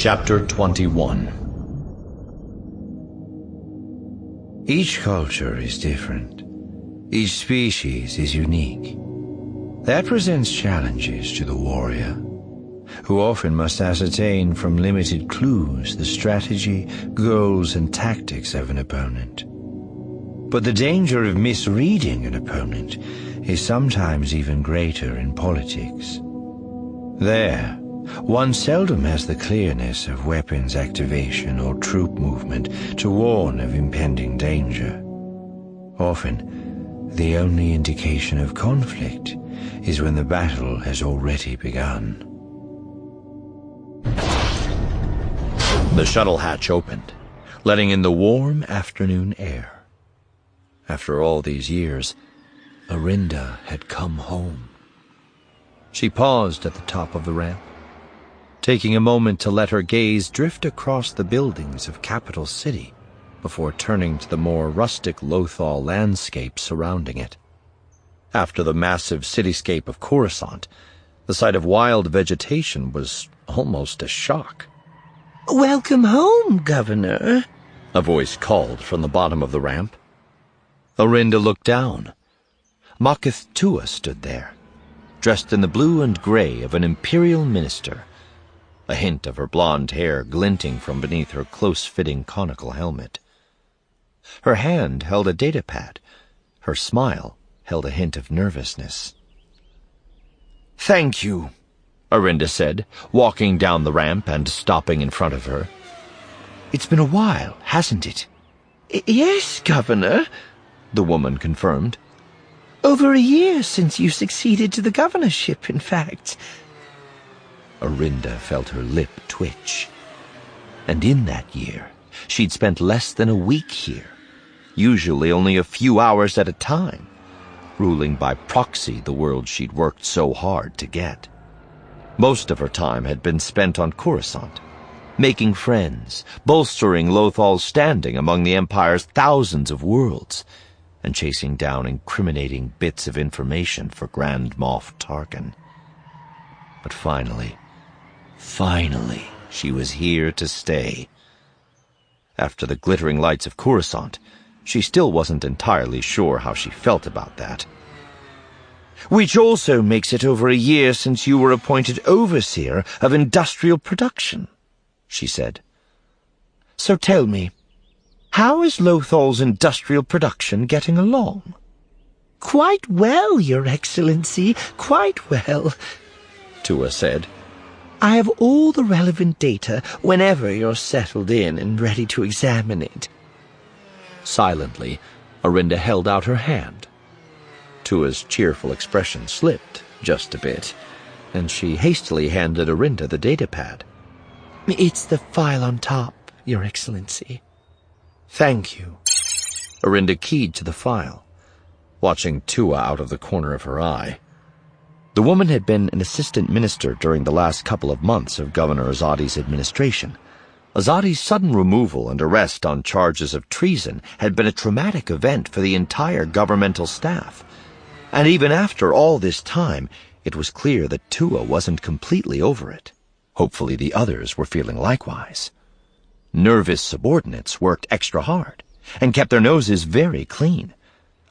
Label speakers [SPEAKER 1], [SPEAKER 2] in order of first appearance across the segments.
[SPEAKER 1] Chapter 21.
[SPEAKER 2] Each culture is different. Each species is unique. That presents challenges to the warrior, who often must ascertain from limited clues the strategy, goals, and tactics of an opponent. But the danger of misreading an opponent is sometimes even greater in politics. There, one seldom has the clearness of weapons activation or troop movement to warn of impending danger. Often, the only indication of conflict is when the battle has already begun.
[SPEAKER 1] The shuttle hatch opened, letting in the warm afternoon air. After all these years,
[SPEAKER 2] Arinda had come home. She paused at the top of the ramp, taking a moment to let her gaze drift across the buildings of Capital City before turning to the more rustic Lothal landscape surrounding it. After the massive cityscape of Coruscant, the sight of wild vegetation was almost a shock.
[SPEAKER 3] "Welcome home, Governor,"
[SPEAKER 1] a voice called from the bottom of the ramp. Arinda looked down. Makith Tua stood there, dressed in the blue and gray of an imperial minister, a hint of her blonde hair glinting from beneath her close-fitting conical helmet. Her hand held a datapad. Her smile held a hint of nervousness. "Thank you," Arinda said, walking down the ramp and stopping in front of her. "It's been a while, hasn't it?"
[SPEAKER 3] "Yes, Governor,"
[SPEAKER 1] the woman confirmed.
[SPEAKER 3] "Over a year since you succeeded to the governorship, in fact."
[SPEAKER 1] Arinda felt her lip twitch. And in that year, she'd spent less than a week here, usually only a few hours at a time, ruling by proxy the world she'd worked so hard to get. Most of her time had been spent on Coruscant, making friends, bolstering Lothal's standing among the Empire's thousands of worlds, and chasing down incriminating bits of information for Grand Moff Tarkin. But finally, she was here to stay. After the glittering lights of Coruscant, she still wasn't entirely sure how she felt about that.
[SPEAKER 3] "Which also makes it over a year since you were appointed overseer of industrial production," she said. "So tell me, how is Lothal's industrial production getting along?" "Quite well, Your Excellency, quite well,"
[SPEAKER 1] Tua said.
[SPEAKER 3] "I have all the relevant data whenever you're settled in and ready to examine it."
[SPEAKER 1] Silently, Arinda held out her hand. Tua's cheerful expression slipped just a bit, and she hastily handed Arinda the datapad.
[SPEAKER 3] "It's the file on top, Your Excellency." "Thank you."
[SPEAKER 1] Arinda keyed to the file, watching Tua out of the corner of her eye. The woman had been an assistant minister during the last couple of months of Governor Azadi's administration. Azadi's sudden removal and arrest on charges of treason had been a traumatic event for the entire governmental staff. And even after all this time, it was clear that Tua wasn't completely over it. Hopefully the others were feeling likewise. Nervous subordinates worked extra hard and kept their noses very clean.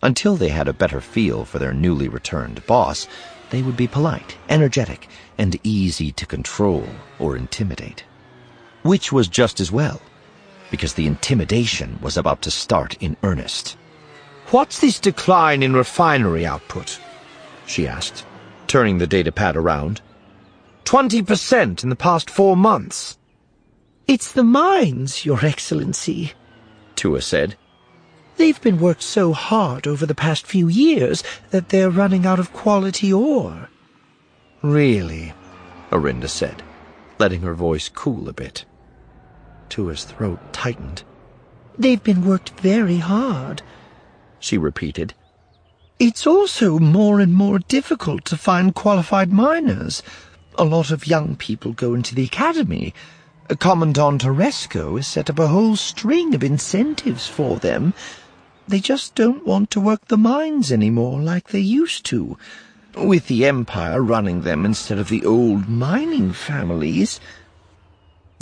[SPEAKER 1] Until they had a better feel for their newly returned boss, they would be polite, energetic, and easy to control or intimidate. Which was just as well, because the intimidation was about to start in earnest.
[SPEAKER 3] "What's this decline in refinery output?" she asked, turning the datapad around. 20% in the past 4 months. "It's the mines, Your Excellency,"
[SPEAKER 1] Tua said.
[SPEAKER 3] "They've been worked so hard over the past few years that they're running out of quality ore."
[SPEAKER 1] "Really?" Arinda said, letting her voice cool a bit.
[SPEAKER 3] Tua's throat tightened. "They've been worked very hard," she repeated. "It's also more and more difficult to find qualified miners. A lot of young people go into the academy. Commandant Oresco has set up a whole string of incentives for them. They just don't want to work the mines anymore like they used to, with the Empire running them instead of the old mining families."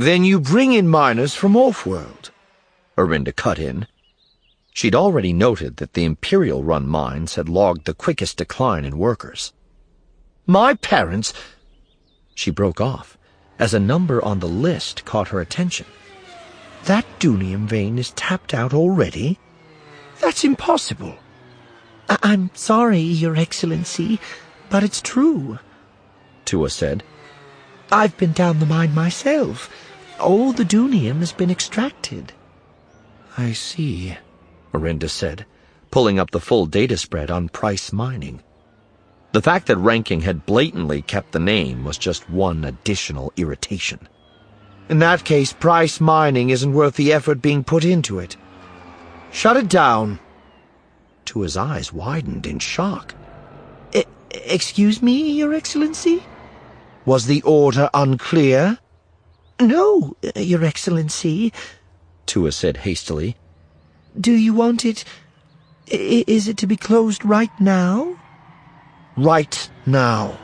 [SPEAKER 3] Then you bring in miners from off-world, Orinda cut in.
[SPEAKER 1] She'd already noted that the Imperial-run mines had logged the quickest decline in workers.
[SPEAKER 3] My parents...
[SPEAKER 1] She broke off, as a number on the list caught her attention.
[SPEAKER 3] That Dunium vein is tapped out already? That's impossible. I'm sorry, Your Excellency, but it's true,
[SPEAKER 1] Tua said.
[SPEAKER 3] I've been down the mine myself. All the Dunium has been extracted.
[SPEAKER 1] I see, Orinda said, pulling up the full data spread on Price Mining. The fact that Ranking had blatantly kept the name was just one additional irritation.
[SPEAKER 3] In that case, Price Mining isn't worth the effort being put into it. Shut it down.
[SPEAKER 1] Tua's eyes widened in shock.
[SPEAKER 3] Excuse me, Your Excellency? Was the order unclear? No, Your Excellency,
[SPEAKER 1] Tua said hastily.
[SPEAKER 3] Do you want it... Is it to be closed right now? Right now,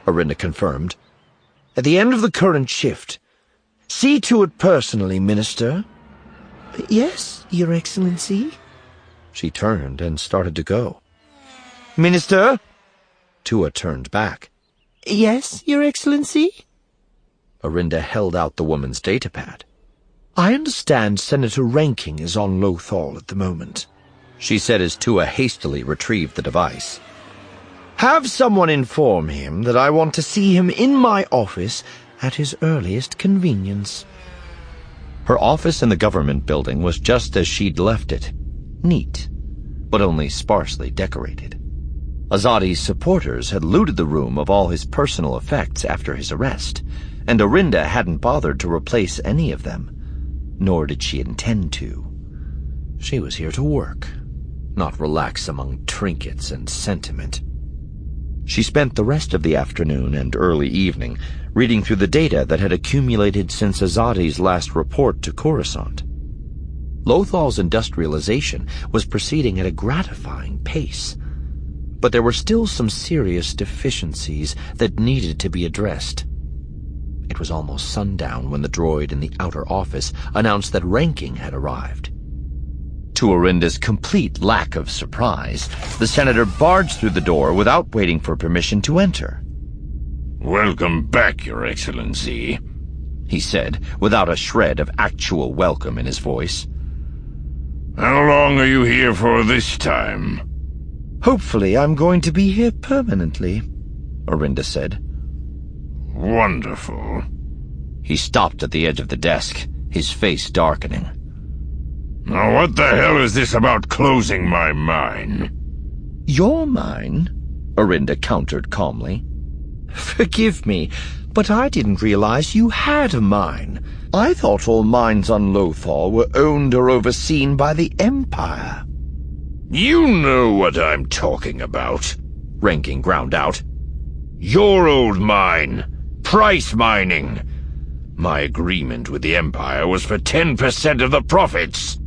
[SPEAKER 1] Orinda confirmed.
[SPEAKER 3] At the end of the current shift. See to it personally, Minister. Yes, Your Excellency.
[SPEAKER 1] She turned and started to go.
[SPEAKER 3] Minister?
[SPEAKER 1] Tua turned back.
[SPEAKER 3] Yes, Your Excellency?
[SPEAKER 1] Orinda held out the woman's datapad.
[SPEAKER 3] I understand Senator Ranking is on Lothal at the moment,
[SPEAKER 1] she said as Tua hastily retrieved the device.
[SPEAKER 3] Have someone inform him that I want to see him in my office at his earliest convenience.
[SPEAKER 1] Her office in the government building was just as she'd left it. Neat, but only sparsely decorated. Azadi's supporters had looted the room of all his personal effects after his arrest, and Orinda hadn't bothered to replace any of them, nor did she intend to. She was here to work, not relax among trinkets and sentiment. She spent the rest of the afternoon and early evening reading through the data that had accumulated since Azadi's last report to Coruscant. Lothal's industrialization was proceeding at a gratifying pace, but there were still some serious deficiencies that needed to be addressed. It was almost sundown when the droid in the outer office announced that Ranking had arrived. To Orinda's complete lack of surprise, the senator barged through the door without waiting for permission to enter.
[SPEAKER 4] "Welcome back, Your Excellency,"
[SPEAKER 1] he said, without a shred of actual welcome in his voice.
[SPEAKER 4] "How long are you here for this time?"
[SPEAKER 3] Hopefully I'm going to be here permanently, Orinda said.
[SPEAKER 4] Wonderful.
[SPEAKER 1] He stopped at the edge of the desk, his face darkening.
[SPEAKER 4] Now what the hell is this about closing my mine?
[SPEAKER 3] Your mine? Orinda countered calmly. Forgive me, but I didn't realize you had a mine. I thought all mines on Lothal were owned or overseen by the Empire.
[SPEAKER 4] You know what I'm talking about,
[SPEAKER 1] Ranking ground out.
[SPEAKER 4] Your old mine, Price Mining. My agreement with the Empire was for 10% of the profits.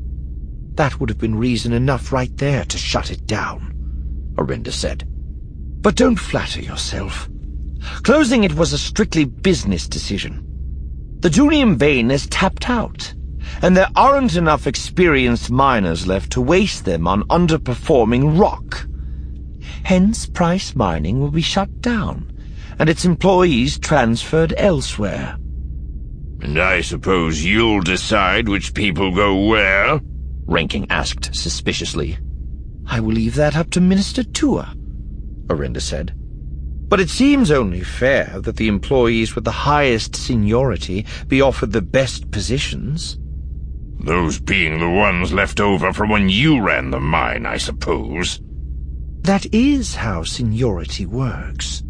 [SPEAKER 3] That would have been reason enough right there to shut it down, Orinda said. But don't flatter yourself. Closing it was a strictly business decision. The Dunium vein is tapped out, and there aren't enough experienced miners left to waste them on underperforming rock. Hence, Price Mining will be shut down, and its employees transferred elsewhere.
[SPEAKER 4] And I suppose you'll decide which people go where?
[SPEAKER 1] Ranking asked suspiciously.
[SPEAKER 3] I will leave that up to Minister Tua, Orinda said. But it seems only fair that the employees with the highest seniority be offered the best positions.
[SPEAKER 4] Those being the ones left over from when you ran the mine, I suppose.
[SPEAKER 3] That is how seniority works.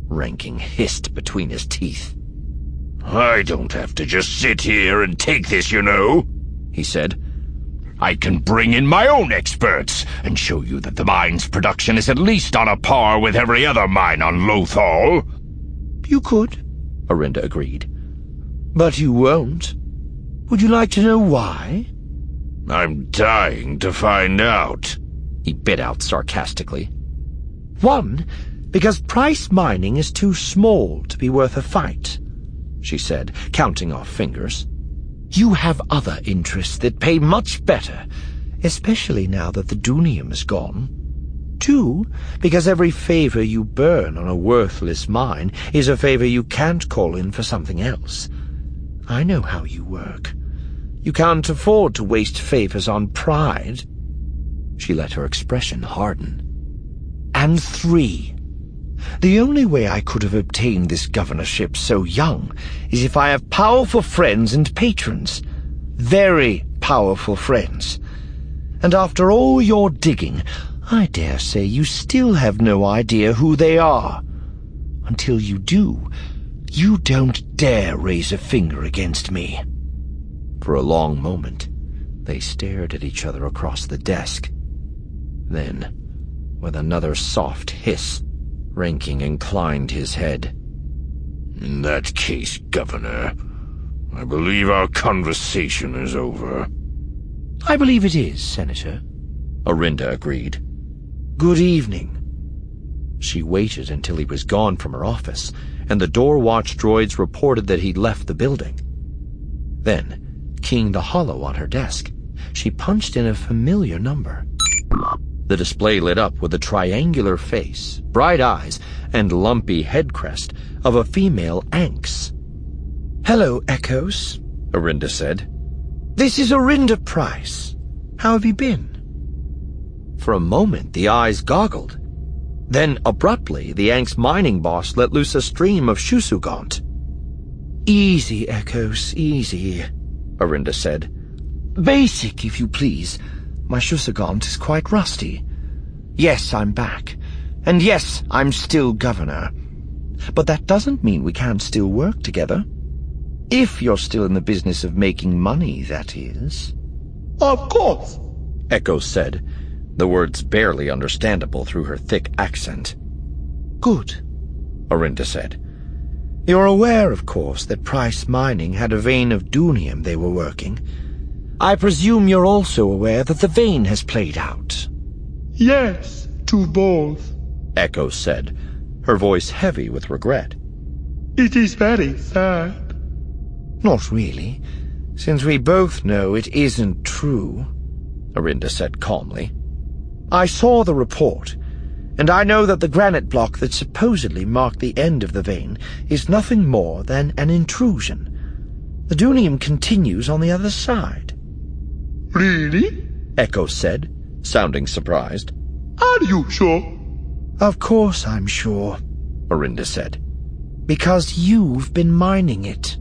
[SPEAKER 1] Ranking hissed between his teeth.
[SPEAKER 4] I don't have to just sit here and take this, you know,
[SPEAKER 1] he said.
[SPEAKER 4] I can bring in my own experts and show you that the mine's production is at least on a par with every other mine on Lothal.
[SPEAKER 3] You could,
[SPEAKER 1] Orinda agreed.
[SPEAKER 3] But you won't. Would you like to know why?
[SPEAKER 4] I'm dying to find out,
[SPEAKER 1] he bit out sarcastically.
[SPEAKER 3] One, because Price Mining is too small to be worth a fight.
[SPEAKER 1] she said, counting off fingers. "You have other interests that pay much better, especially now that the Dunium is gone. 2, because every favor you burn on a worthless mine is a favor you can't call in for something else. I know how you work. You can't afford to waste favors on pride." She let her expression harden. "And 3, the only way I could have obtained this governorship so young is if I have powerful friends and patrons. Very powerful friends. And after all your digging, I dare say you still have no idea who they are. Until you do, you don't dare raise a finger against me." For a long moment, they stared at each other across the desk. Then, with another soft hiss, Ranking inclined his head.
[SPEAKER 4] "In that case, Governor, I believe our conversation is over."
[SPEAKER 3] "I believe it is, Senator,"
[SPEAKER 1] Orinda agreed.
[SPEAKER 3] "Good evening."
[SPEAKER 1] She waited until he was gone from her office, and the door watch droids reported that he'd left the building. Then, keying the holo on her desk, she punched in a familiar number. The display lit up with the triangular face, bright eyes, and lumpy head crest of a female Anx.
[SPEAKER 3] "Hello, Echoes,"
[SPEAKER 1] Orinda said.
[SPEAKER 3] "This is Orinda Price. How have you been?"
[SPEAKER 1] For a moment, the eyes goggled. Then, abruptly, the Anx mining boss let loose a stream of Shusugaunt.
[SPEAKER 3] "Easy, Echoes, easy,"
[SPEAKER 1] Orinda said.
[SPEAKER 3] "Basic, if you please. My Shusugaunt is quite rusty. Yes, I'm back. And yes, I'm still governor. But that doesn't mean we can't still work together. If you're still in the business of making money, that is."
[SPEAKER 5] "Of course,"
[SPEAKER 1] Echo said, the words barely understandable through her thick accent.
[SPEAKER 3] "Good,"
[SPEAKER 1] Orinda said.
[SPEAKER 3] "You're aware, of course, that Price Mining had a vein of Dunium they were working. I presume you're also aware that the vein has played out."
[SPEAKER 5] "Yes, to both,"
[SPEAKER 1] Echo said, her voice heavy with regret.
[SPEAKER 5] "It is very sad."
[SPEAKER 3] "Not really, since we both know it isn't true,"
[SPEAKER 1] Orinda said calmly.
[SPEAKER 3] "I saw the report, and I know that the granite block that supposedly marked the end of the vein is nothing more than an intrusion. The Dunium continues on the other side."
[SPEAKER 5] "Really?"
[SPEAKER 1] Echo said, sounding surprised.
[SPEAKER 5] "Are you sure?"
[SPEAKER 3] "Of course I'm sure,"
[SPEAKER 1] Orinda said.
[SPEAKER 3] "Because you've been mining it."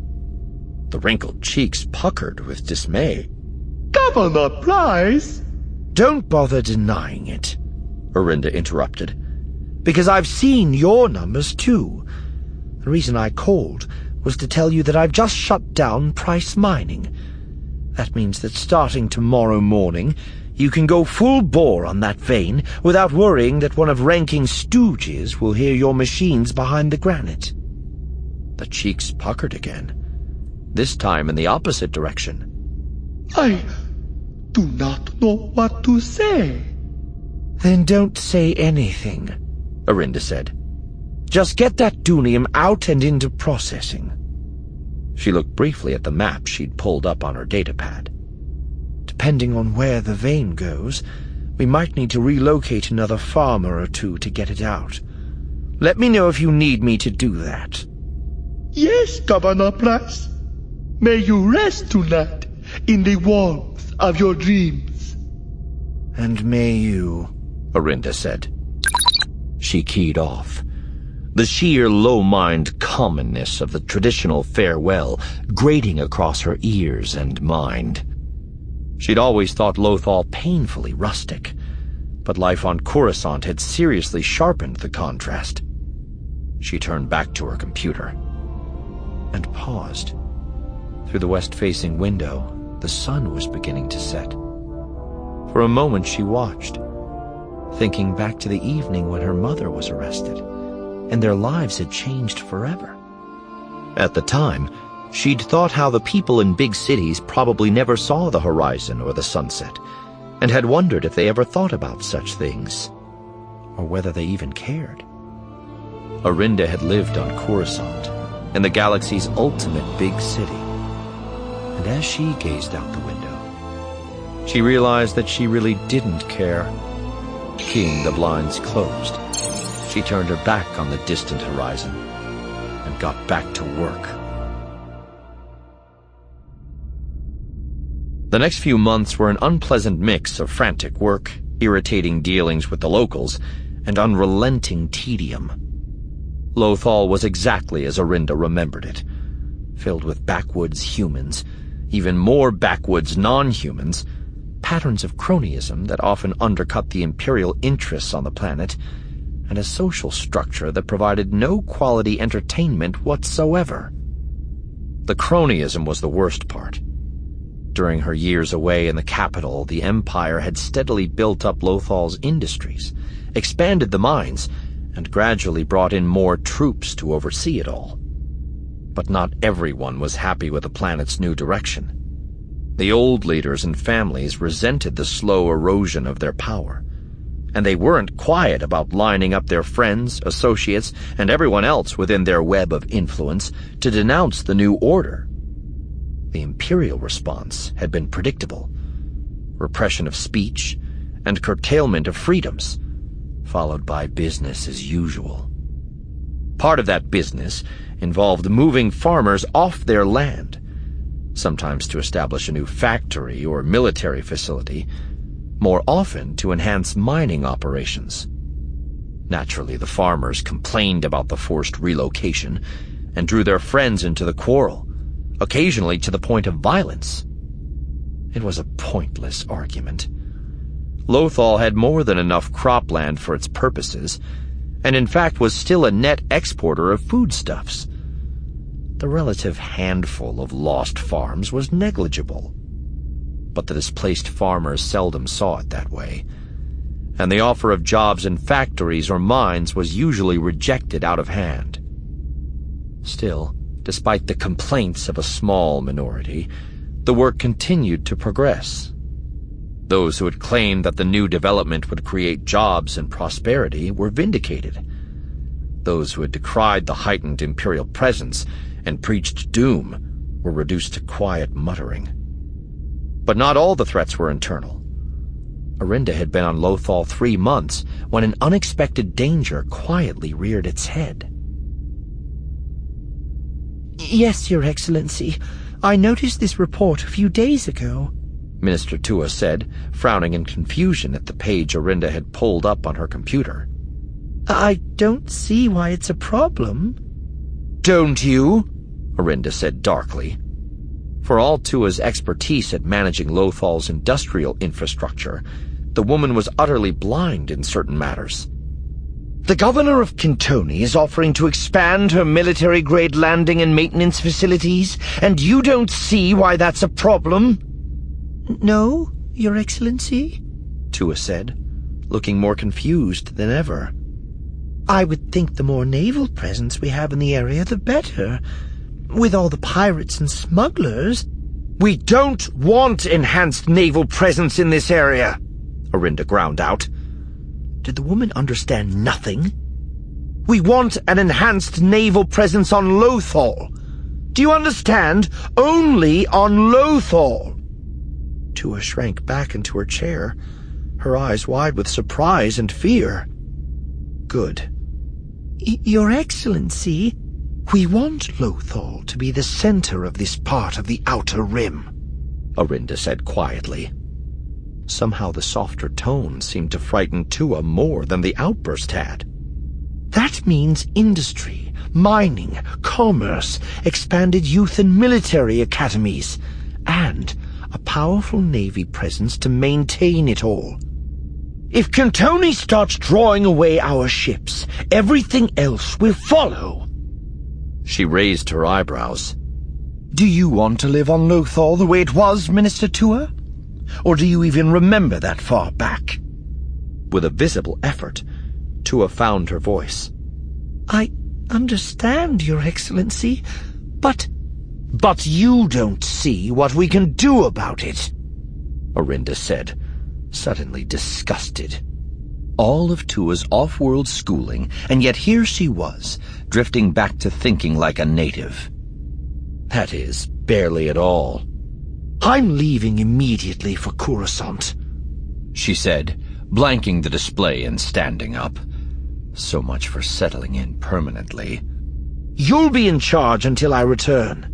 [SPEAKER 1] The wrinkled cheeks puckered with dismay.
[SPEAKER 5] "Governor Price!"
[SPEAKER 3] "Don't bother denying it,"
[SPEAKER 1] Orinda interrupted.
[SPEAKER 3] "because I've seen your numbers too. The reason I called was to tell you that I've just shut down Price Mining. That means that starting tomorrow morning, you can go full bore on that vein without worrying that one of Ranking's stooges will hear your machines behind the granite."
[SPEAKER 1] The cheeks puckered again, this time in the opposite direction.
[SPEAKER 5] "I do not know what to say."
[SPEAKER 3] "Then don't say anything,"
[SPEAKER 1] Orinda said.
[SPEAKER 3] "Just get that Dunium out and into processing."
[SPEAKER 1] She looked briefly at the map she'd pulled up on her datapad.
[SPEAKER 3] "Depending on where the vein goes, we might need to relocate another farmer or two to get it out. Let me know if you need me to do that."
[SPEAKER 5] "Yes, Governor Price. May you rest tonight in the warmth of your dreams."
[SPEAKER 3] "And may you,"
[SPEAKER 1] Orinda said. She keyed off. The sheer low-mind commonness of the traditional farewell grating across her ears and mind. She'd always thought Lothal painfully rustic, but life on Coruscant had seriously sharpened the contrast. She turned back to her computer and paused. Through the west-facing window, the sun was beginning to set. For a moment she watched, thinking back to the evening when her mother was arrested, and their lives had changed forever. At the time, she'd thought how the people in big cities probably never saw the horizon or the sunset, and had wondered if they ever thought about such things, or whether they even cared. Orinda had lived on Coruscant, in the galaxy's ultimate big city. And as she gazed out the window, she realized that she really didn't care. Keeping the blinds closed, she turned her back on the distant horizon and got back to work. The next few months were an unpleasant mix of frantic work, irritating dealings with the locals, and unrelenting tedium. Lothal was exactly as Orinda remembered it, filled with backwoods humans, even more backwoods non-humans, patterns of cronyism that often undercut the Imperial interests on the planet, and a social structure that provided no quality entertainment whatsoever. The cronyism was the worst part. During her years away in the capital, the Empire had steadily built up Lothal's industries, expanded the mines, and gradually brought in more troops to oversee it all. But not everyone was happy with the planet's new direction. The old leaders and families resented the slow erosion of their power, and they weren't quiet about lining up their friends, associates, and everyone else within their web of influence to denounce the new order. The Imperial response had been predictable: repression of speech and curtailment of freedoms, followed by business as usual. Part of that business involved moving farmers off their land, sometimes to establish a new factory or military facility, more often to enhance mining operations. Naturally, the farmers complained about the forced relocation and drew their friends into the quarrel, occasionally to the point of violence. It was a pointless argument. Lothal had more than enough cropland for its purposes, and in fact was still a net exporter of foodstuffs. The relative handful of lost farms was negligible, but the displaced farmers seldom saw it that way, and the offer of jobs in factories or mines was usually rejected out of hand. Still, despite the complaints of a small minority, the work continued to progress. Those who had claimed that the new development would create jobs and prosperity were vindicated. Those who had decried the heightened Imperial presence and preached doom were reduced to quiet muttering. But not all the threats were internal. Orinda had been on Lothal 3 months when an unexpected danger quietly reared its head.
[SPEAKER 3] Yes, Your Excellency. I noticed this report a few days ago,
[SPEAKER 1] Minister Tua said, frowning in confusion at the page Orinda had pulled up on her computer.
[SPEAKER 3] I don't see why it's a problem.
[SPEAKER 1] Don't you? Orinda said darkly. For all Tua's expertise at managing Lothal's industrial infrastructure, the woman was utterly blind in certain matters.
[SPEAKER 5] The governor of Kintoni is offering to expand her military-grade landing and maintenance facilities, and you don't see why that's a problem?
[SPEAKER 3] No, Your Excellency,
[SPEAKER 1] Tua said, looking more confused than ever.
[SPEAKER 3] I would think the more naval presence we have in the area, the better. With all the pirates and smugglers...
[SPEAKER 5] We don't want enhanced naval presence in this area, Orinda ground out.
[SPEAKER 3] Did the woman understand nothing?
[SPEAKER 5] We want an enhanced naval presence on Lothal. Do you understand? Only on Lothal.
[SPEAKER 3] Tua shrank back into her chair, her eyes wide with surprise and fear.
[SPEAKER 1] Good.
[SPEAKER 3] Your Excellency, we want Lothal to be the center of this part of the Outer Rim,
[SPEAKER 1] Orinda said quietly. Somehow the softer tone seemed to frighten Tua more than the outburst had.
[SPEAKER 3] That means industry, mining, commerce, expanded youth and military academies, and a powerful navy presence to maintain it all.
[SPEAKER 5] If Kintoni starts drawing away our ships, everything else will follow.
[SPEAKER 1] She raised her eyebrows.
[SPEAKER 5] Do you want to live on Lothal the way it was, Minister Tua? Or do you even remember that far back?
[SPEAKER 1] With a visible effort, Tua found her voice.
[SPEAKER 3] I understand, Your Excellency, but...
[SPEAKER 5] But you don't see what we can do about it,
[SPEAKER 1] Orinda said, suddenly disgusted. All of Tua's off-world schooling, and yet here she was, drifting back to thinking like a native. That is, barely at all.
[SPEAKER 3] I'm leaving immediately for Coruscant,
[SPEAKER 1] she said, blanking the display and standing up. So much for settling in permanently.
[SPEAKER 3] You'll be in charge until I return.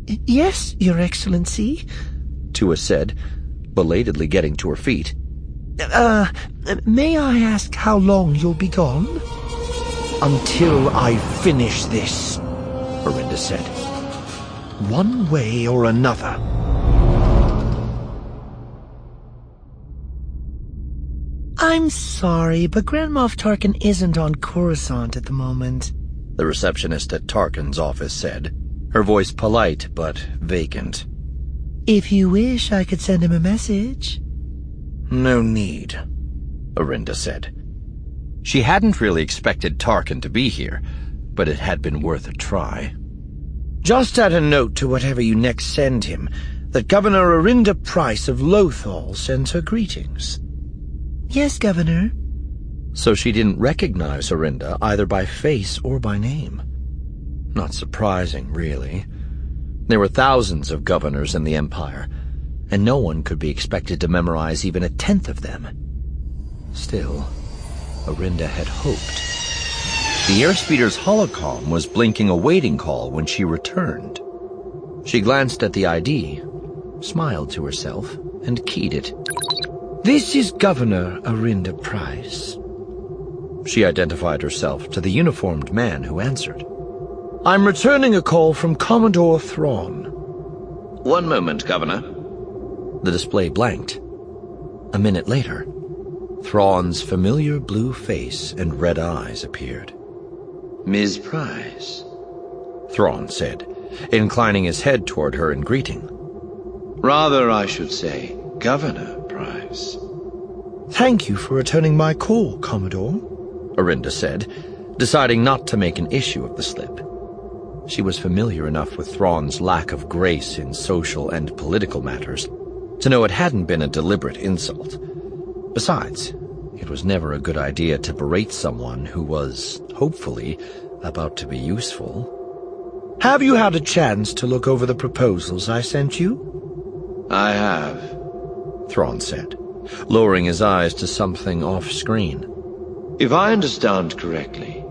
[SPEAKER 6] Yes, Your Excellency,
[SPEAKER 1] Tua said, belatedly getting to her feet.
[SPEAKER 6] May I ask how long you'll be gone?
[SPEAKER 3] Until I finish this,
[SPEAKER 1] Orinda said.
[SPEAKER 3] One way or another.
[SPEAKER 6] I'm sorry, but Grand Moff Tarkin isn't on Coruscant at the moment,
[SPEAKER 1] the receptionist at Tarkin's office said, her voice polite but vacant.
[SPEAKER 6] If you wish, I could send him a message.
[SPEAKER 3] No need,
[SPEAKER 1] Orinda said. She hadn't really expected Tarkin to be here, but it had been worth a try.
[SPEAKER 3] Just add a note to whatever you next send him that Governor Orinda Price of Lothal sends her greetings.
[SPEAKER 6] Yes, Governor.
[SPEAKER 1] So she didn't recognize Orinda either by face or by name. Not surprising, really. There were thousands of governors in the Empire, and no one could be expected to memorize even a tenth of them. Still, Orinda had hoped. The airspeeder's holocom was blinking a waiting call when she returned. She glanced at the ID, smiled to herself, and keyed it.
[SPEAKER 3] This is Governor Orinda Price.
[SPEAKER 1] She identified herself to the uniformed man who answered.
[SPEAKER 3] I'm returning a call from Commodore Thrawn.
[SPEAKER 1] One moment, Governor. The display blanked. A minute later, Thrawn's familiar blue face and red eyes appeared.
[SPEAKER 7] Ms. Price,
[SPEAKER 1] Thrawn said, inclining his head toward her in greeting.
[SPEAKER 7] Rather, I should say, Governor Price.
[SPEAKER 3] Thank you for returning my call, Commodore,
[SPEAKER 1] Orinda said, deciding not to make an issue of the slip. She was familiar enough with Thrawn's lack of grace in social and political matters to know it hadn't been a deliberate insult. Besides, it was never a good idea to berate someone who was, hopefully, about to be useful.
[SPEAKER 3] Have you had a chance to look over the proposals I sent you?
[SPEAKER 7] I have,
[SPEAKER 1] Thrawn said, lowering his eyes to something off-screen.
[SPEAKER 7] If I understand correctly,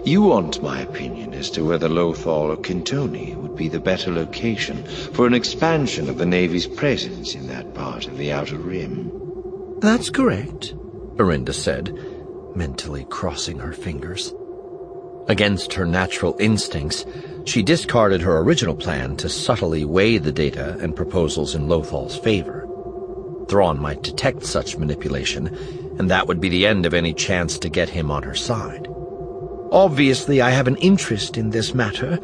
[SPEAKER 7] you want my opinion as to whether Lothal or Kintoni would be the better location for an expansion of the Navy's presence in that part of the Outer Rim.
[SPEAKER 3] That's correct,
[SPEAKER 1] Orinda said, mentally crossing her fingers. Against her natural instincts, she discarded her original plan to subtly weigh the data and proposals in Lothal's favor. Thrawn might detect such manipulation, and that would be the end of any chance to get him on her side.
[SPEAKER 3] Obviously, I have an interest in this matter,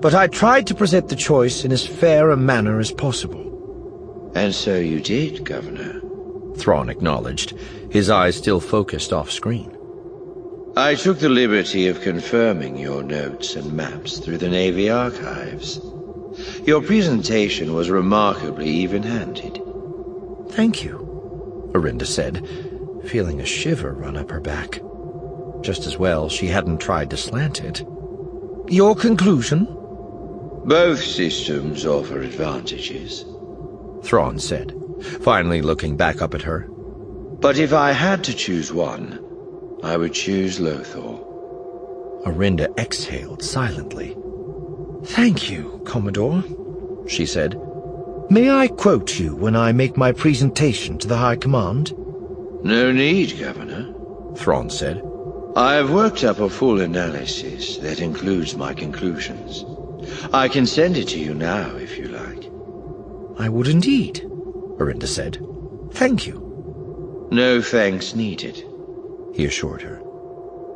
[SPEAKER 3] but I tried to present the choice in as fair a manner as possible.
[SPEAKER 7] And so you did, Governor,
[SPEAKER 1] Thrawn acknowledged, his eyes still focused off-screen.
[SPEAKER 7] I took the liberty of confirming your notes and maps through the Navy archives. Your presentation was remarkably even-handed.
[SPEAKER 3] Thank you,
[SPEAKER 1] Orinda said, feeling a shiver run up her back. Just as well she hadn't tried to slant it.
[SPEAKER 3] Your conclusion?
[SPEAKER 7] Both systems offer advantages,
[SPEAKER 1] Thrawn said, finally looking back up at her.
[SPEAKER 7] But if I had to choose one, I would choose Lothal.
[SPEAKER 1] Orinda exhaled silently.
[SPEAKER 3] Thank you, Commodore,
[SPEAKER 1] she said.
[SPEAKER 3] May I quote you when I make my presentation to the High Command?
[SPEAKER 7] No need, Governor,
[SPEAKER 1] Thrawn said.
[SPEAKER 7] I have worked up a full analysis that includes my conclusions. I can send it to you now, if you like.
[SPEAKER 3] I would indeed,
[SPEAKER 1] Orinda said.
[SPEAKER 3] Thank you.
[SPEAKER 7] No thanks needed,
[SPEAKER 1] he assured her.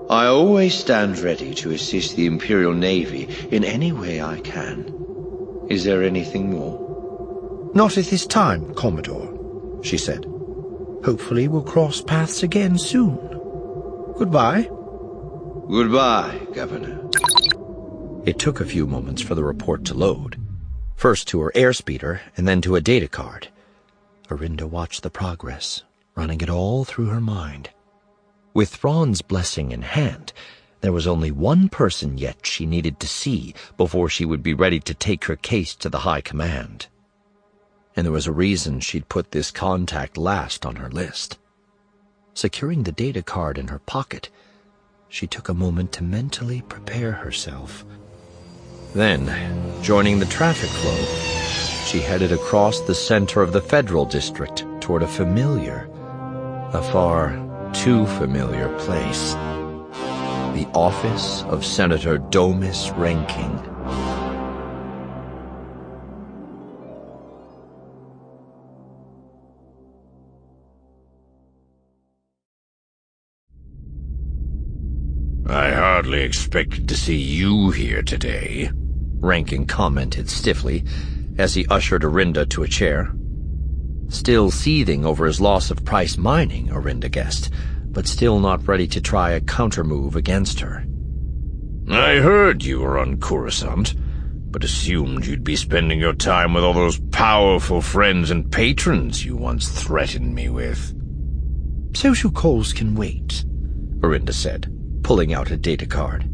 [SPEAKER 7] I always stand ready to assist the Imperial Navy in any way I can. Is there anything more?
[SPEAKER 3] Not at this time, Commodore, she said. Hopefully we'll cross paths again soon. Goodbye.
[SPEAKER 7] Goodbye, Governor.
[SPEAKER 1] It took a few moments for the report to load. First to her airspeeder, and then to a data card. Orinda watched the progress, running it all through her mind. With Thrawn's blessing in hand, there was only one person yet she needed to see before she would be ready to take her case to the High Command. And there was a reason she'd put this contact last on her list. Securing the data card in her pocket, she took a moment to mentally prepare herself. Then, joining the traffic flow, she headed across the center of the Federal District toward a far too familiar place. The office of Senator Domus Ranking.
[SPEAKER 4] I hardly expected to see you here today,
[SPEAKER 1] Ranking commented stiffly as he ushered Orinda to a chair. Still seething over his loss of price mining, Orinda guessed, but still not ready to try a countermove against her.
[SPEAKER 4] I heard you were on Coruscant, but assumed you'd be spending your time with all those powerful friends and patrons you once threatened me with.
[SPEAKER 3] Social calls can wait,
[SPEAKER 1] Orinda said, pulling out a data card.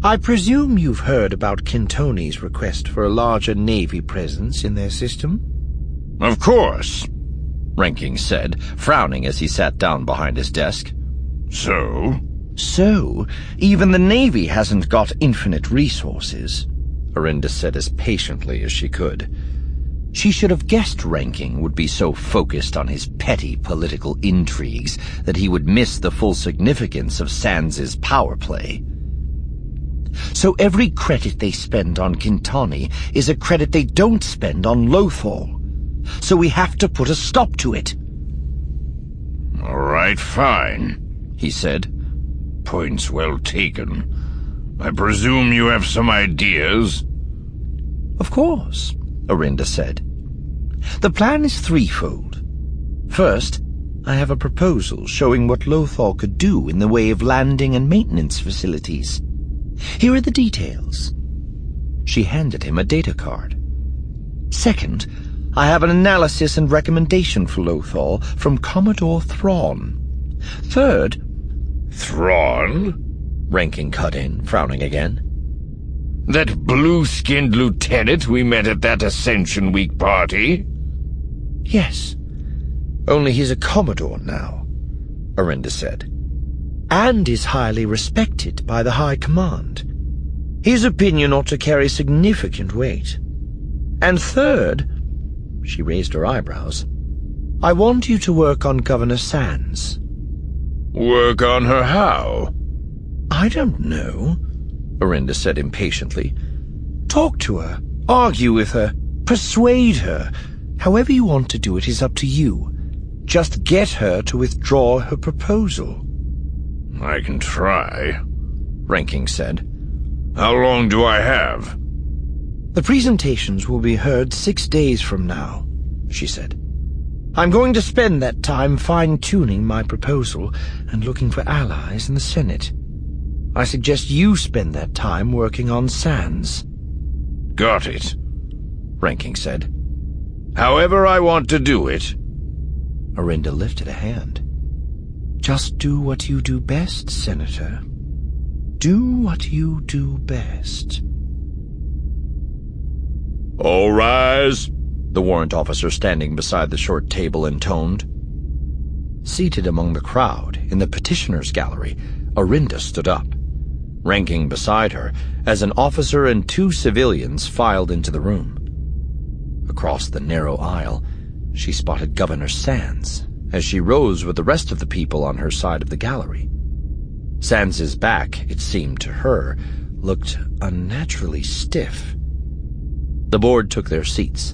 [SPEAKER 3] I presume you've heard about Kintoni's request for a larger Navy presence in their system?
[SPEAKER 4] Of course,
[SPEAKER 1] Ranking said, frowning as he sat down behind his desk.
[SPEAKER 4] So,
[SPEAKER 5] even the Navy hasn't got infinite resources,
[SPEAKER 1] Orinda said as patiently as she could. She should have guessed Ranking would be so focused on his petty political intrigues that he would miss the full significance of Sands's power play.
[SPEAKER 5] So every credit they spend on Kintoni is a credit they don't spend on Lothal. So we have to put a stop to it.
[SPEAKER 4] all right, fine, he said. Points well taken. I presume you have some ideas?
[SPEAKER 5] Of course, Orinda said. The plan is threefold. First, I have a proposal showing what Lothal could do in the way of landing and maintenance facilities. Here are the details. She handed him a data card. Second, I have an analysis and recommendation for Lothal from Commodore Thrawn. Third...
[SPEAKER 4] Thrawn?
[SPEAKER 1] Ranking cut in, frowning again.
[SPEAKER 4] That blue-skinned lieutenant we met at that Ascension Week party?
[SPEAKER 3] Yes. Only he's a Commodore now, Orinda said, and is highly respected by the High Command. His opinion ought to carry significant weight. And third, she raised her eyebrows, I want you to work on Governor Sands.
[SPEAKER 4] Work on her how?
[SPEAKER 3] I don't know, Orinda said impatiently. Talk to her, argue with her, persuade her. However you want to do it is up to you. Just get her to withdraw her proposal.
[SPEAKER 4] I can try,
[SPEAKER 1] Ranking said.
[SPEAKER 4] How long do I have?
[SPEAKER 3] The presentations will be heard 6 days from now, she said. I'm going to spend that time fine-tuning my proposal and looking for allies in the Senate. I suggest you spend that time working on Sands.
[SPEAKER 4] Got it,
[SPEAKER 1] Ranking said.
[SPEAKER 4] However I want to do it.
[SPEAKER 3] Orinda lifted a hand. Just do what you do best, Senator. Do what you do best.
[SPEAKER 4] All rise,
[SPEAKER 1] the warrant officer standing beside the short table intoned. Seated among the crowd in the petitioner's gallery, Orinda stood up, Ranking beside her as an officer and 2 civilians filed into the room. Across the narrow aisle, she spotted Governor Sands as she rose with the rest of the people on her side of the gallery. Sands's back, it seemed to her, looked unnaturally stiff. The board took their seats,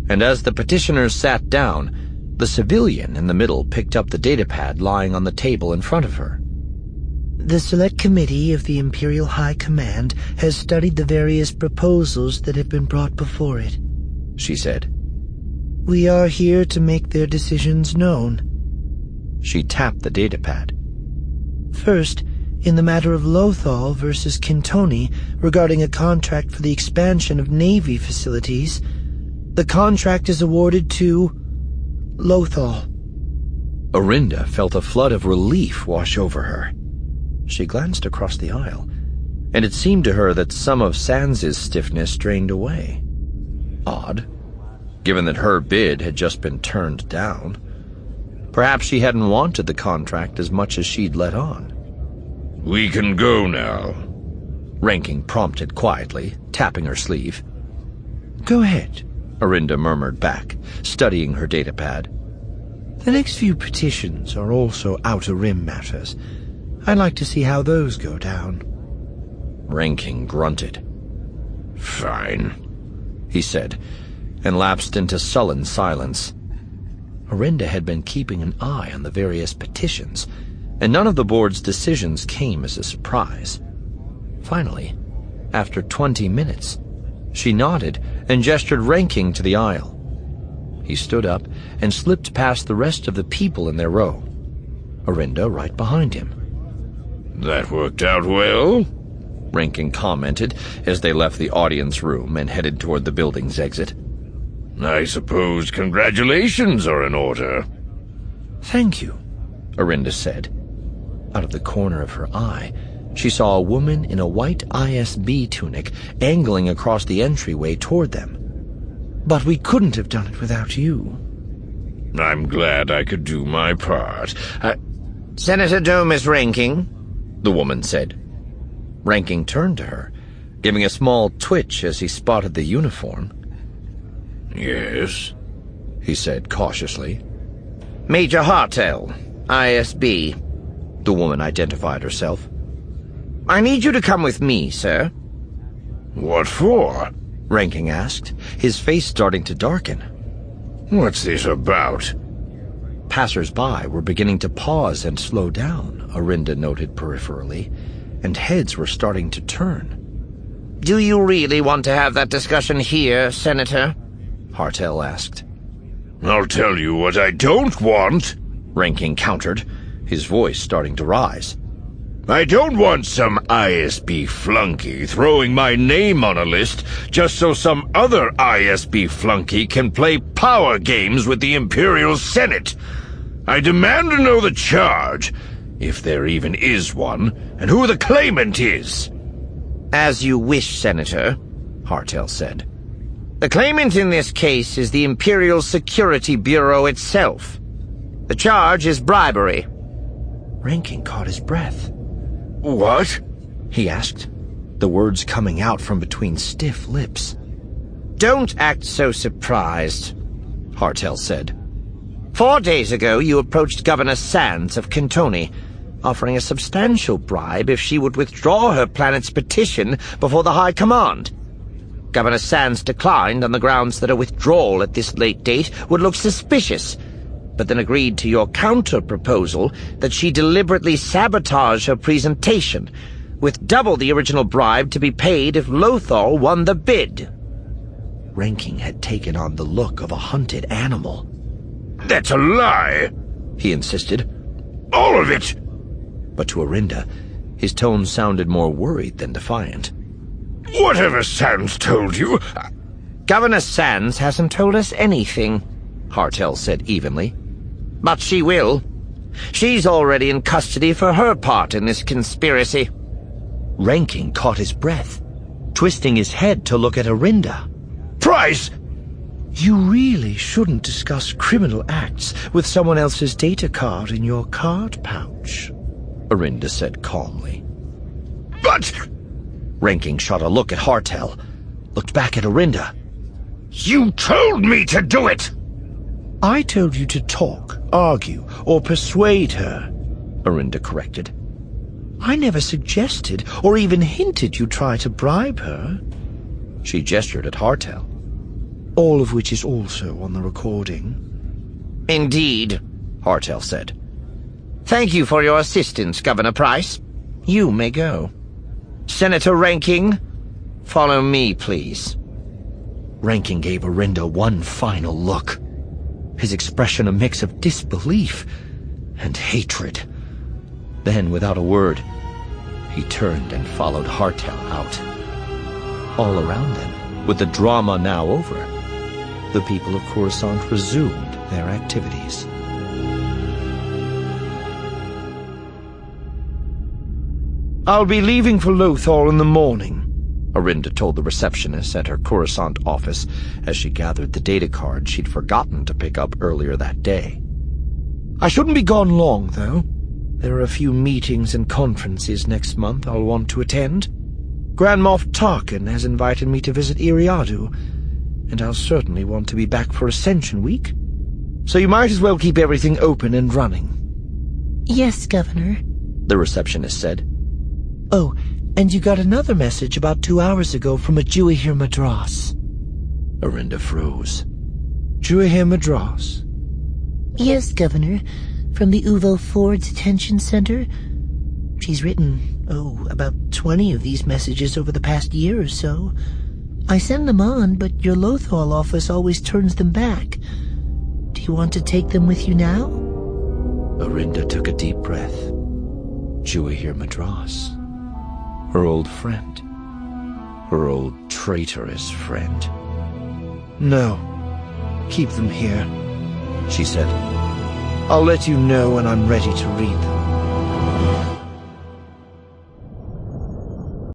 [SPEAKER 1] and as the petitioners sat down, the civilian in the middle picked up the datapad lying on the table in front of her.
[SPEAKER 6] The Select Committee of the Imperial High Command has studied the various proposals that have been brought before it,
[SPEAKER 1] she said.
[SPEAKER 6] We are here to make their decisions known.
[SPEAKER 1] She tapped the datapad.
[SPEAKER 6] First, in the matter of Lothal versus Kintoni regarding a contract for the expansion of Navy facilities, the contract is awarded to Lothal.
[SPEAKER 1] Orinda felt a flood of relief wash over her. She glanced across the aisle, and it seemed to her that some of Sands's stiffness drained away. Odd, given that her bid had just been turned down. Perhaps she hadn't wanted the contract as much as she'd let on.
[SPEAKER 4] "We can go now,"
[SPEAKER 1] Ranking prompted quietly, tapping her sleeve.
[SPEAKER 3] Go ahead,
[SPEAKER 1] Orinda murmured back, studying her datapad.
[SPEAKER 3] The next few petitions are also Outer Rim matters. I'd like to see how those go down.
[SPEAKER 1] Ranking grunted.
[SPEAKER 4] "Fine,"
[SPEAKER 1] he said, and lapsed into sullen silence. Orinda had been keeping an eye on the various petitions, and none of the board's decisions came as a surprise. Finally, after 20 minutes, she nodded and gestured Ranking to the aisle. He stood up and slipped past the rest of the people in their row, Orinda right behind him.
[SPEAKER 4] "That worked out well,"
[SPEAKER 1] Ranking commented as they left the audience room and headed toward the building's exit.
[SPEAKER 4] "I suppose congratulations are in order."
[SPEAKER 3] Thank you,
[SPEAKER 1] Orinda said. Out of the corner of her eye, she saw a woman in a white ISB tunic angling across the entryway toward them.
[SPEAKER 3] but we couldn't have done it without you.
[SPEAKER 4] "I'm glad I could do my part.
[SPEAKER 5] Senator Domus Ranking,
[SPEAKER 1] the woman said. Ranking turned to her, giving a small twitch as he spotted the uniform.
[SPEAKER 4] "Yes?"
[SPEAKER 1] he said cautiously.
[SPEAKER 5] Major Hartel, ISB.
[SPEAKER 1] The woman identified herself.
[SPEAKER 5] I need you to come with me, sir.
[SPEAKER 4] "What for?"
[SPEAKER 1] Ranking asked, his face starting to darken.
[SPEAKER 4] "What's this about?"
[SPEAKER 1] Passers-by were beginning to pause and slow down, Orinda noted peripherally, and heads were starting to turn.
[SPEAKER 5] Do you really want to have that discussion here, Senator?
[SPEAKER 1] Hartel asked.
[SPEAKER 4] "I'll tell you what I don't want,"
[SPEAKER 1] Ranking countered, his voice starting to rise.
[SPEAKER 4] "I don't want some ISB flunky throwing my name on a list just so some other ISB flunky can play power games with the Imperial Senate. I demand to know the charge, if there even is one, and who the claimant is."
[SPEAKER 5] As you wish, Senator, Hartel said. The claimant in this case is the Imperial Security Bureau itself. The charge is bribery.
[SPEAKER 3] Ranking caught his breath.
[SPEAKER 4] "What?"
[SPEAKER 1] he asked, the words coming out from between stiff lips.
[SPEAKER 5] Don't act so surprised,
[SPEAKER 1] Hartel said.
[SPEAKER 5] 4 days ago you approached Governor Sands of Kintoni, offering a substantial bribe if she would withdraw her planet's petition before the High Command. Governor Sands declined on the grounds that a withdrawal at this late date would look suspicious, but then agreed to your counter-proposal that she deliberately sabotage her presentation, with double the original bribe to be paid if Lothal won the bid.
[SPEAKER 1] Ranking had taken on the look of a hunted animal.
[SPEAKER 4] "That's a lie,"
[SPEAKER 1] he insisted.
[SPEAKER 4] "All of it!"
[SPEAKER 1] But to Orinda, his tone sounded more worried than defiant.
[SPEAKER 4] "Whatever Sands told you..."
[SPEAKER 5] Governor Sands hasn't told us anything, Hartel said evenly. But she will. She's already in custody for her part in this conspiracy.
[SPEAKER 1] Ranking caught his breath, twisting his head to look at Orinda.
[SPEAKER 4] "Price!"
[SPEAKER 3] You really shouldn't discuss criminal acts with someone else's data card in your card pouch,
[SPEAKER 1] Orinda said calmly.
[SPEAKER 4] "But..."
[SPEAKER 1] Ranking shot a look at Hartel, looked back at Orinda.
[SPEAKER 4] "You told me to do it!"
[SPEAKER 3] I told you to talk, argue, or persuade her,
[SPEAKER 1] Orinda corrected.
[SPEAKER 3] I never suggested or even hinted you try to bribe her.
[SPEAKER 1] She gestured at Hartel.
[SPEAKER 3] All of which is also on the recording.
[SPEAKER 5] Indeed,
[SPEAKER 1] Hartel said.
[SPEAKER 5] Thank you for your assistance, Governor Price. You may go. Senator Ranking, follow me, please.
[SPEAKER 1] Ranking gave Orinda one final look, his expression a mix of disbelief and hatred. Then, without a word, he turned and followed Hartel out. All around them, with the drama now over, the people of Coruscant resumed their activities.
[SPEAKER 5] I'll be leaving for Lothal in the morning, Arinda told the receptionist at her Coruscant office as she gathered the data card she'd forgotten to pick up earlier that day. I shouldn't be gone long, though. There are a few meetings and conferences next month I'll want to attend. Grand Moff Tarkin has invited me to visit Iriadu, and I'll certainly want to be back for Ascension Week. So you might as well keep everything open and running.
[SPEAKER 6] Yes, Governor,
[SPEAKER 5] the receptionist said.
[SPEAKER 6] Oh, and you got another message about 2 hours ago from a Juahir Madras.
[SPEAKER 5] Arinda froze. Juahir Madras?
[SPEAKER 6] Yes, Governor, from the Uvo Ford Detention Center. She's written, about 20 of these messages over the past year or so. I send them on, but your Lothal office always turns them back. Do you want to take them with you now?
[SPEAKER 5] Arinda took a deep breath. Juahir Madras. Her old friend. Her old traitorous friend.
[SPEAKER 3] No. Keep them here,
[SPEAKER 5] she said.
[SPEAKER 3] I'll let you know when I'm ready to read them.